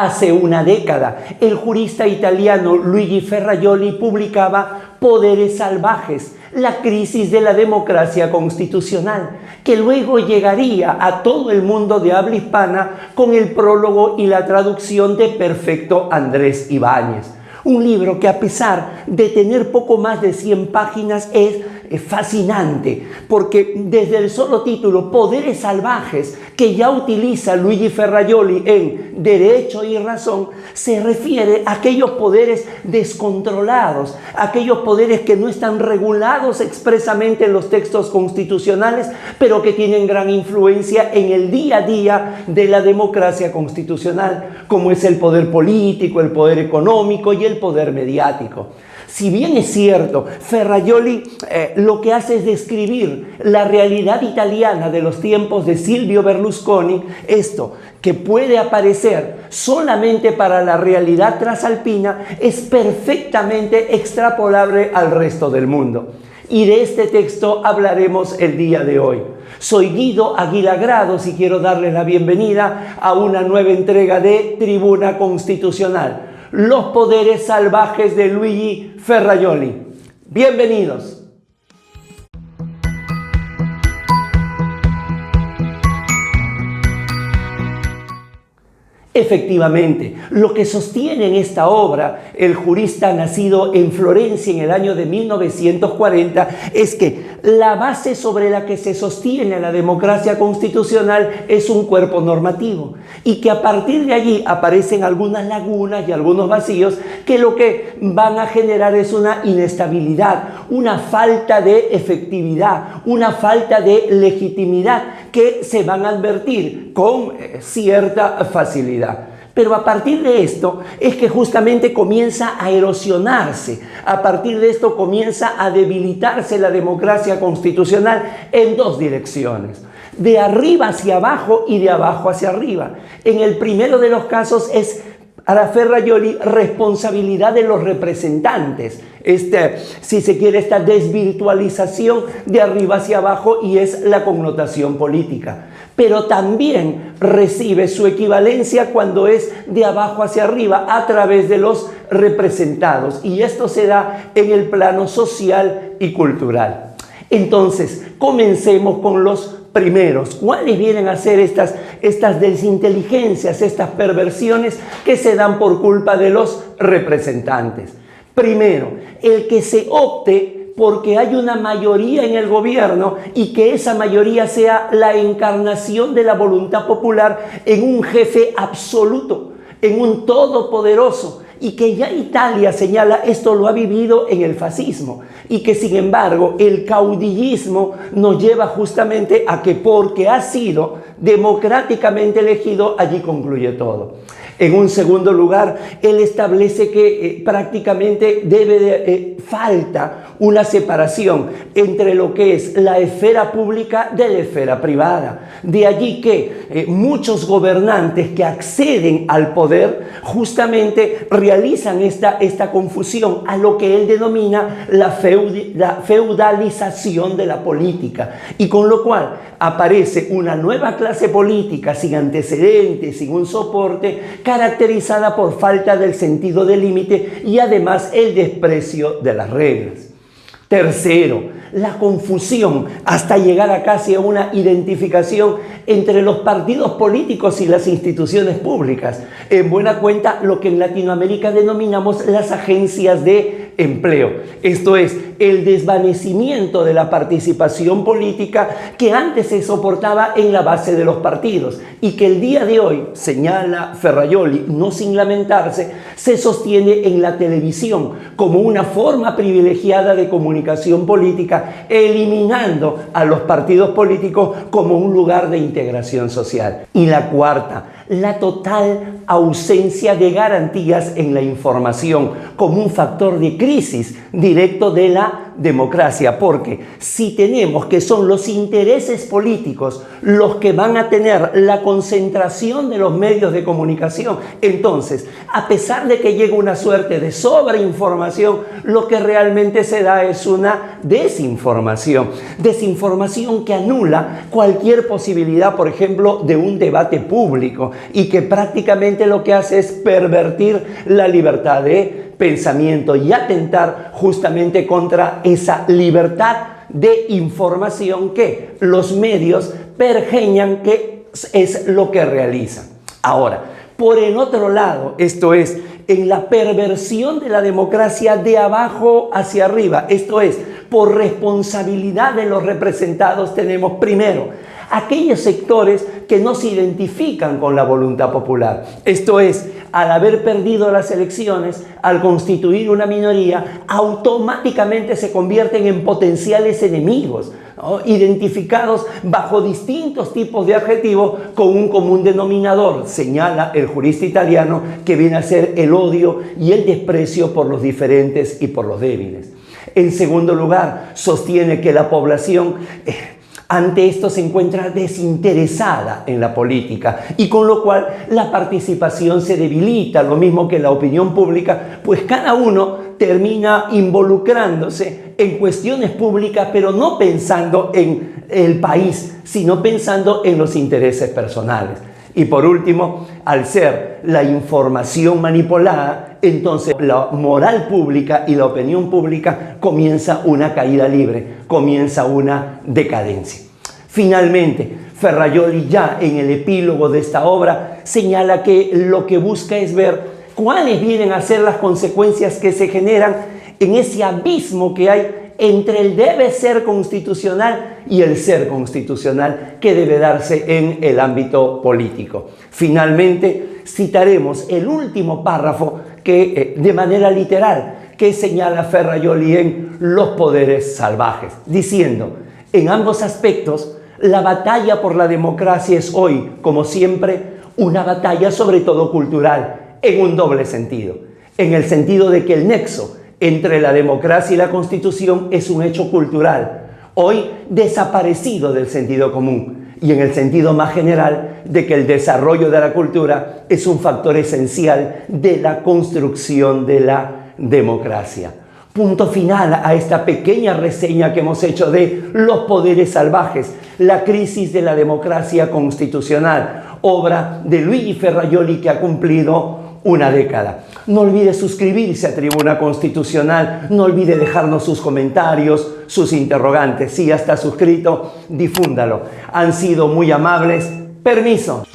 Hace una década, el jurista italiano Luigi Ferrajoli publicaba Poderes salvajes, la crisis de la democracia constitucional, que luego llegaría a todo el mundo de habla hispana con el prólogo y la traducción de Perfecto Andrés Ibáñez. Un libro que, a pesar de tener poco más de 100 páginas, es fascinante, porque desde el solo título, Poderes salvajes, que ya utiliza Luigi Ferrajoli en Derecho y Razón, se refiere a aquellos poderes descontrolados, aquellos poderes que no están regulados expresamente en los textos constitucionales, pero que tienen gran influencia en el día a día de la democracia constitucional, como es el poder político, el poder económico y el poder mediático. Si bien es cierto, Ferrajoli lo que hace es describir la realidad italiana de los tiempos de Silvio Berlusconi, esto que puede aparecer solamente para la realidad trasalpina es perfectamente extrapolable al resto del mundo. Y de este texto hablaremos el día de hoy. Soy Guido Aguilar Grados y quiero darles la bienvenida a una nueva entrega de Tribuna Constitucional. Los poderes salvajes de Luigi Ferrajoli. Bienvenidos. Efectivamente, lo que sostiene en esta obra el jurista nacido en Florencia en el año de 1940 es que la base sobre la que se sostiene la democracia constitucional es un cuerpo normativo y que a partir de allí aparecen algunas lagunas y algunos vacíos que lo que van a generar es una inestabilidad, una falta de efectividad, una falta de legitimidad que se van a advertir con cierta facilidad. Pero a partir de esto es que justamente comienza a erosionarse, a partir de esto comienza a debilitarse la democracia constitucional en dos direcciones, de arriba hacia abajo y de abajo hacia arriba. En el primero de los casos es para Ferrajoli responsabilidad de los representantes, si se quiere, esta desvirtualización de arriba hacia abajo, y es la connotación política. Pero también recibe su equivalencia cuando es de abajo hacia arriba a través de los representados, y esto se da en el plano social y cultural. Entonces, comencemos con los primeros. ¿Cuáles vienen a ser estas desinteligencias, estas perversiones que se dan por culpa de los representantes? Primero, el que se opte porque hay una mayoría en el gobierno y que esa mayoría sea la encarnación de la voluntad popular en un jefe absoluto, en un todopoderoso, y que ya Italia, señala, esto lo ha vivido en el fascismo, y que sin embargo el caudillismo nos lleva justamente a que porque ha sido democráticamente elegido, allí concluye todo. En un segundo lugar, él establece que prácticamente falta una separación entre lo que es la esfera pública de la esfera privada. De allí que muchos gobernantes que acceden al poder justamente realizan esta confusión a lo que él denomina la feudalización de la política, y con lo cual aparece una nueva clase política sin antecedentes, sin un soporte, caracterizada por falta del sentido del límite y además el desprecio de las reglas. Tercero, la confusión hasta llegar a casi a una identificación entre los partidos políticos y las instituciones públicas. En buena cuenta, lo que en Latinoamérica denominamos las agencias de empleo. Esto es, el desvanecimiento de la participación política que antes se soportaba en la base de los partidos y que el día de hoy, señala Ferrajoli, no sin lamentarse, se sostiene en la televisión como una forma privilegiada de comunicación política, eliminando a los partidos políticos como un lugar de integración social. Y la cuarta, la total ausencia de garantías en la información como un factor de crisis directo de la democracia, porque si tenemos que son los intereses políticos los que van a tener la concentración de los medios de comunicación, entonces, a pesar de que llegue una suerte de sobreinformación, lo que realmente se da es una desinformación que anula cualquier posibilidad, por ejemplo, de un debate público y que prácticamente lo que hace es pervertir la libertad de pensamiento y atentar justamente contra esa libertad de información que los medios pergeñan que es lo que realizan. Ahora, por el otro lado, esto es, en la perversión de la democracia de abajo hacia arriba, esto es, por responsabilidad de los representados tenemos primero aquellos sectores que no se identifican con la voluntad popular. Esto es, al haber perdido las elecciones, al constituir una minoría, automáticamente se convierten en potenciales enemigos, ¿no? Identificados bajo distintos tipos de adjetivos con un común denominador, señala el jurista italiano, que viene a ser el odio y el desprecio por los diferentes y por los débiles. En segundo lugar, sostiene que la población ante esto se encuentra desinteresada en la política y con lo cual la participación se debilita, lo mismo que la opinión pública, pues cada uno termina involucrándose en cuestiones públicas, pero no pensando en el país, sino pensando en los intereses personales. Y por último, al ser la información manipulada, entonces la moral pública y la opinión pública comienza una caída libre, comienza una decadencia. Finalmente, Ferrajoli ya en el epílogo de esta obra señala que lo que busca es ver cuáles vienen a ser las consecuencias que se generan en ese abismo que hay entre el debe ser constitucional y el ser constitucional que debe darse en el ámbito político. Finalmente, citaremos el último párrafo que, de manera literal, que señala Ferrajoli en Los poderes salvajes, diciendo, en ambos aspectos, la batalla por la democracia es hoy, como siempre, una batalla sobre todo cultural, en un doble sentido. En el sentido de que el nexo entre la democracia y la Constitución es un hecho cultural, hoy desaparecido del sentido común, y en el sentido más general de que el desarrollo de la cultura es un factor esencial de la construcción de la democracia. Punto final a esta pequeña reseña que hemos hecho de Los poderes salvajes, la crisis de la democracia constitucional, obra de Luigi Ferrajoli que ha cumplido una década. No olvide suscribirse a Tribuna Constitucional, no olvide dejarnos sus comentarios, sus interrogantes. Si ya está suscrito, difúndalo. Han sido muy amables. Permiso.